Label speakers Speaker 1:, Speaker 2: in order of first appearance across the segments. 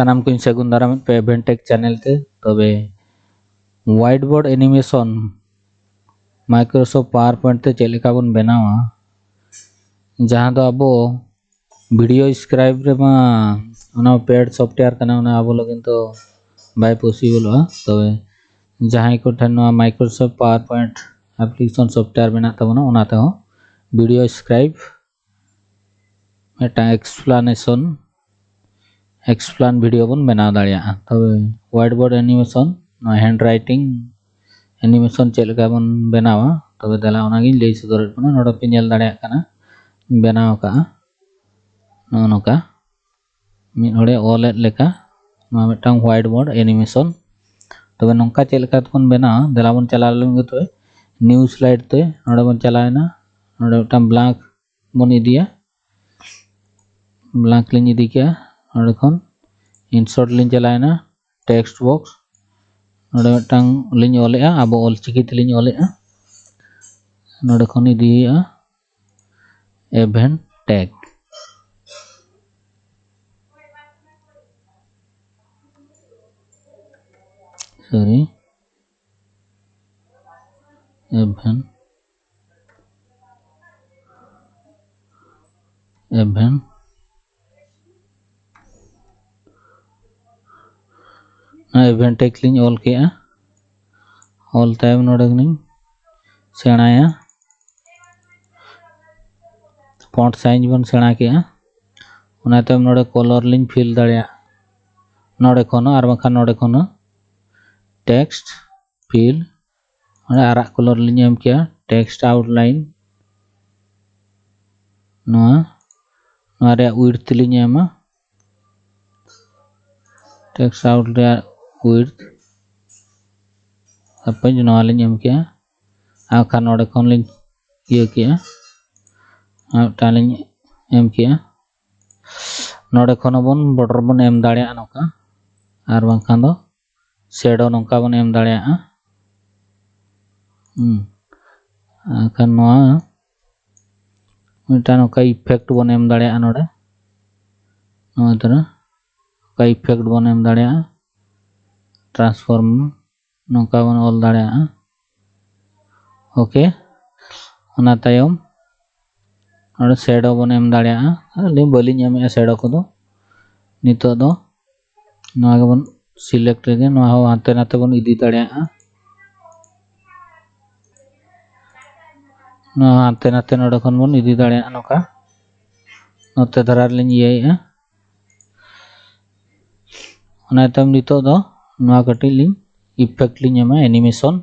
Speaker 1: सानाम को सगुन दाराम पे एवेंटेक चैनल ते तबे whiteboard animation Microsoft power point ते चेलेका बन बनावा जहां दो अब वीडियो स्क्राइब रे मा ओना पेड सॉफ्टवेयर कना ओना अब लगिन तो बाय पॉसिबल हो तबे जहां को ठन Microsoft PowerPoint application software बना तबना ओना ते वीडियो स्क्राइब मेटा एक्सप्लेन वीडियो बन बना दाड़िया तबे whiteboard animation handwriting animation चेलका बन बनावा तबे दला ओनागी लई सदर कना नोडा पे नेल दाड़िया कना बनाव का नोका मी होड़े ऑलेट लेका मा मिटांग व्हाइट बोर्ड एनिमेशन तबे नोंका चेलका बन बना दला बन चला लेंगे तो न्यू स्लाइड ते नोडा बन चलाएना नोडा मिटांग ब्लैंक बन इदिया ब्लैंक लिंग इदी क्या नोडे खन इंसर्ट लिंग चलाएना टेक्स्ट बॉक्स नोडे मिटांग लिंग ओलेआ अब ऑल चिकी ते लिंग ओलेआ नोडे खन इदिया event tag sorry event event tag लिंग ऑल किया ऑल टाइम नोडे लिंग सेणाया फॉन्ट साइज बन सेणा किया उना टाइम नोडे कलर लिंग फिल दाड़िया नोडे खनो आर बखा नोडे खनो टेक्स्ट फिल और आरा कलर लिंग एम किया टेक्स्ट आउटलाइन नोरे विड्थ लिंग एम टेक्स्ट आउट विड्थ अपन नोआ लिंग एम किया आखा नोडे खन लिंग ये किया आउटा लिंग एम किया नोडे खनो बन बॉर्डर बन एम दाड़िया नोका आर बखा दो शेडो नोका बन एम दाड़िया आखा नोआ मिटा नोका इफेक्ट बन एम दाड़िया नोडे नोआ तरह का इफेक्ट बन एम दाड़िया ट्रांसफॉर्म नोका बन ऑल दाड़िया ओके ओना तायम और शेडो बन एम दाड़िया अली बलिंग एम शेडो को दो नितो दो नोआ के बन सिलेक्ट रे नोआ हो हाते नाते बन इदी दाड़िया नोआ हाते नाते नोडे खन बन इदी दाड़िया नोका नोते धरार लिंग ये ओना तम नितो दो नोआ कटी लिंग इफेक्ट लिंग एमा एनिमेशन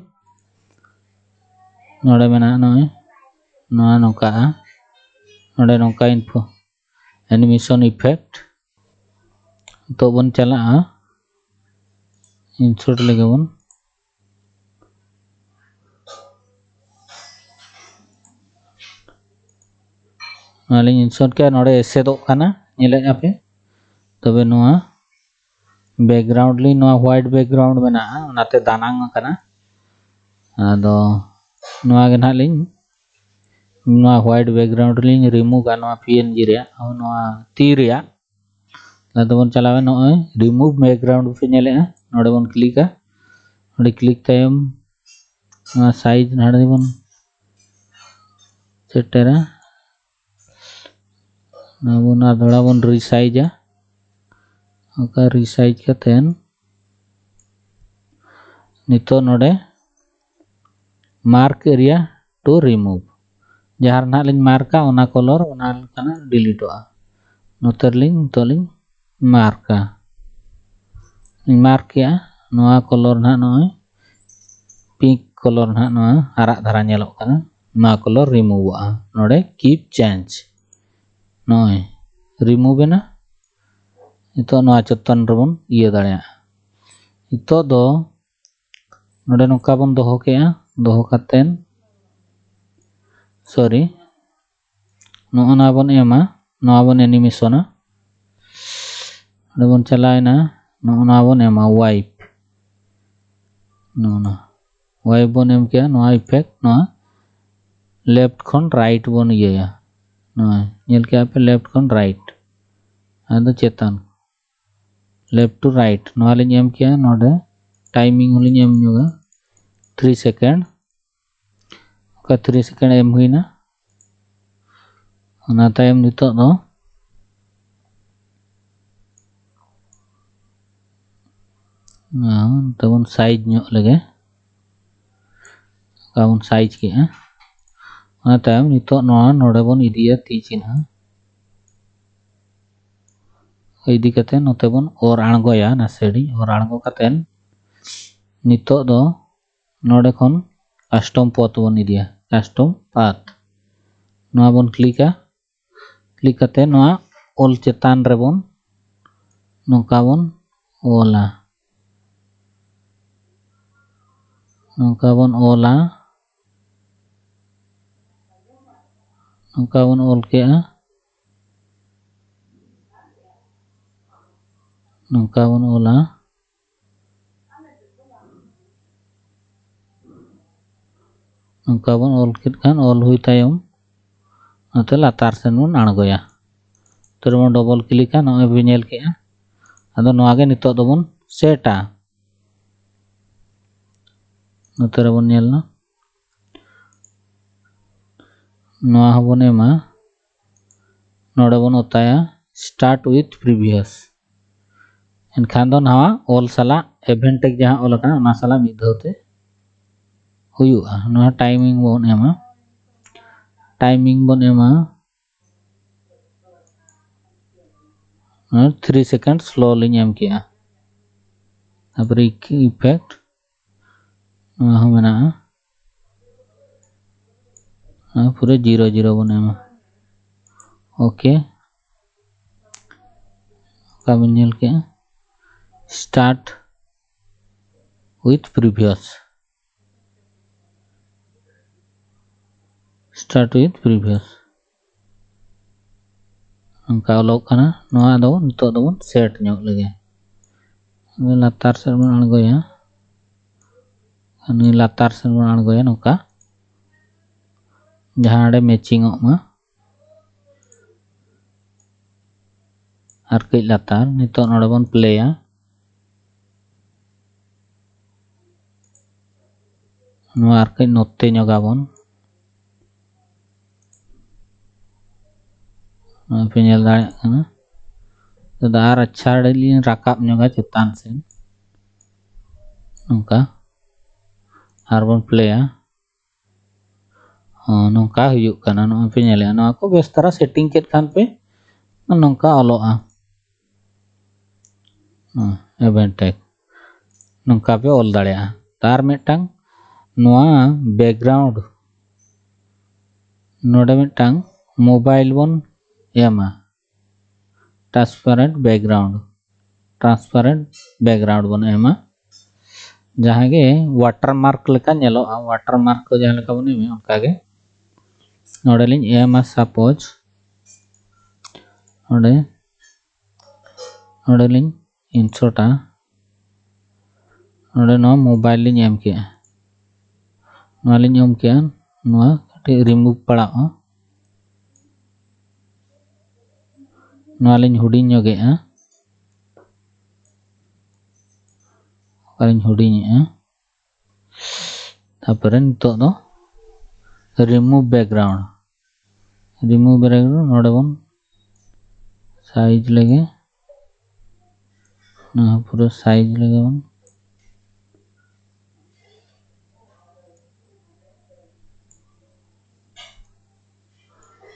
Speaker 1: नोडे मेना नोआ नोका नोडे नोका इन्फो एनिमेशन इफेक्ट तो बन चला इंसर्ट लेगे बन नालिंग इंसर्ट क्या नोडे ऐसे दो खाना नेले पे तबे नोआ बैकग्राउंड ली नोआ व्हाइट बैकग्राउंड बना नाते दानांग कना आदो नोआ के ना लिंग नोआ व्हाइट बैकग्राउंड लिंग रिमूव का नोआ पीएनजी रे और नोआ ती रे लादो बन चलावे नोए रिमूव बैकग्राउंड पे नेले नोडे बन क्लिक नोडे क्लिक टाइम नोआ साइज नाडे बन सेटेरा ना थोड़ा बन रिसाइज ओका रिसाइज कतेन नितो नोडे मार्क एरिया टू रिमूव जहार ना लिंग मार्का ओना कलर ओना कना डिलीट होआ नोतर लिंग तो लिंग मार्का मार्क किया नोआ कलर ना नोए पिंक कलर ना नोआ आरा धारा नेलो कना नोआ कलर रिमूव होआ नोडे कीप चेंज नोए रिमूव ना इतो नोआ चतन रबन ये दाड़िया इतो दो नोडे नोका बन दोहो केया दोहो कातेन सॉरी नोना बन एमा नोआ बन एनिमेशन नोडे बन चलाएना नोना बन एमा वाइप नोना वाइप बन एम क्या नोआ इफेक्ट नोआ लेफ्ट खन राइट बन ये नोआ नेल क्या पे लेफ्ट खन राइट आदो चेतन लेफ्ट टू राइट नवा लिंग एम किया नोडे टाइमिंग होलिंग एम जोगा 3 सेकेंड का 3 सेकेंड एम हुईना ओना तायम नितो दो तबन साइज ᱧᱚᱜ लगे काबन साइज के ओना तायम नितो नोआ नोडे बन इदिया ती चिन्ह इदी कते नोते बन और आणगोया नासेडी और आणगो कतेन नितो दो नोडे खन कस्टम पथ बन इदिया कस्टम पाथ नोआ बन क्लिक कते नोआ ऑल चेतान रे बन नोका बन ओला नोका बन ओला नोका बन ओल के नोका बन ओला नोका बन ओल के खान ओल हुई तायम नोते लातार सेन बन आणगोया तर बन डबल क्लिक नोए बिनेल के अदो नोआ गे नितो दो बन सेटा नोते रे बन नेलना नोआ हबन एमा नोडे बन ओताया स्टार्ट विथ प्रीवियस एनखान दो नवा ऑल साला इवेंट जहां ऑल का ना साला मिद धोते हुयुआ नोआ टाइमिंग बन एमा 3 सेकेंड स्लो लिंग एम किया तापर इफेक्ट नोआ मेना पूरे 0 बन एमा ओके काबिन नेल के स्टार्ट विथ प्रीवियस अंका ऑलोक कना नोआ दो नितो दो बन सेट ᱧᱚᱜ लगे लातार से बन आणगोया अनि लातार से बन आणगोया नोका जहां आडे मैचिंग मा आर कई लातार नितो नोडे बन प्लेया नोआ आर कई नोते ᱧᱚᱜᱟ बन पे नेल दाड़े कना तो दार अच्छा डली राकाब ᱧᱚᱜᱟ चेतान से नोका आर बन प्लेया नोका हुयुग कना नो पे नेले नोआ को बेस तरह सेटिंग केट खान पे नोका ऑलोआ इवेंट टैग नोका पे ऑल दाड़ेया तार मिटटांग नोआ बैकग्राउंड नोडे मिटटांग मोबाइल बन एमा ट्रांसपेरेंट बैकग्राउंड बन एमा जहां गे वाटरमार्क लेका नेलोआ वाटरमार्क को जहां लेका बन एमे उनका गे नोडे लिंग एमा सपोज नोडे लिंग इंसर्टा नोडे नो मोबाइल लिंग एम के नोआ लिंग एम के नोआ कटे रिमूव पड़ा नोआ लिंग हुडिंग ᱧᱚᱜᱮ करिंग हुडिंग तापरे नितो दो रिमूव बैकग्राउंड नोडे बन साइज लगे ना पूरा साइज लगे बन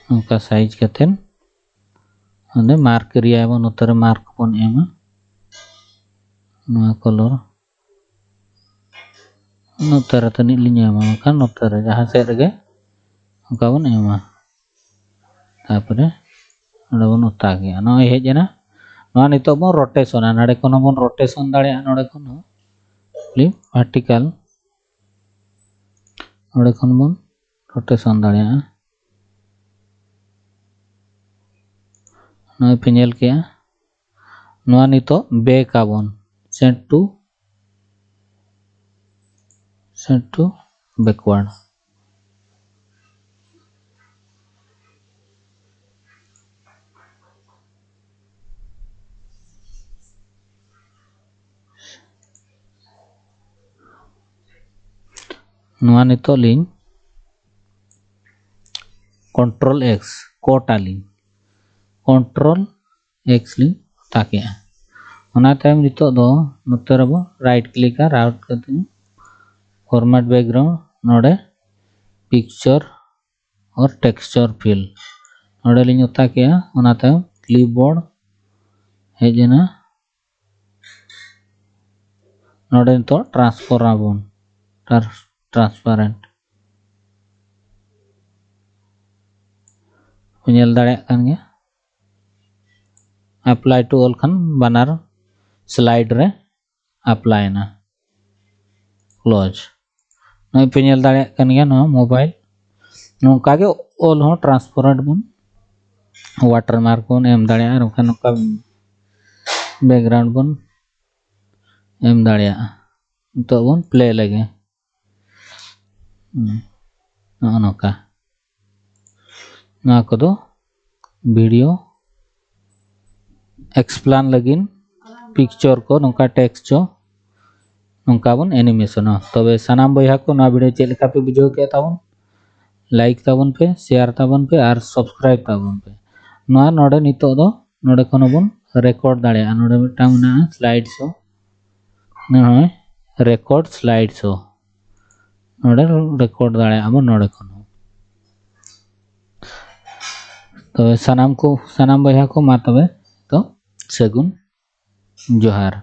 Speaker 1: उनका साइज कतेन अंदे मार्क रिया बन उतर मार्क बन एमा नोआ कलर नोतर तनी लिंग एमा खान नोतर जहां से रगे उनका बन एमा तापरे नोडे बन उता गया नो हेजना नोआ नितो बन रोटेशन नाडे कोन बन रोटेशन दाड़े नोडे कोन फ्लिप वर्टिकल नोडे कोन बन रोटेशन दाड़े नोए पे नेल के नोआ नितो बैक आबन सेट टू बैकवर्ड नुआ नितो लिंग कंट्रोल एक्स कोटा लिंग कंट्रोल एक्स लिंग ताके ओना तायम नितो दो नोते रबो राइट क्लिक राउट करते फॉर्मेट बैकग्राउंड नोडे पिक्चर और टेक्सचर फिल नोडे लिंग उता के ओना तायम क्लिपबोर्ड हेजना नोडे तो ट्रांसफर आबोन ट्रांसपेरेंट नेल दाड़े कान गया अप्लाई टू ऑल खान बानार स्लाइड रे अप्लाई ना क्लोज नय पे नेल दाड़े कान गया नो मोबाइल नोका के ऑल हो ट्रांसपेरेंट बन वाटरमार्क बन M दाड़े are Khan Nokha background बन एम दाड़े तो बन प्ले लगे नोका ना को दो वीडियो एक्सप्लेन लगिन पिक्चर को नोका टेक्स्ट जो नोका बन एनिमेशन तबे सनाम बया को ना वीडियो चेक लेका पे बुझो के ताबन लाइक ताबन पे शेयर ताबन पे और सब्सक्राइब ताबन पे ना नोडे नितो दो नोडे कोन बन रिकॉर्ड दाड़े नोडे मिटांग ना स्लाइड शो नय रिकॉर्ड स्लाइड शो नोडे रिकॉर्ड दाड़े अब नोडे कोन तो सनाम बया को मा तबे तो सगुन जोहार।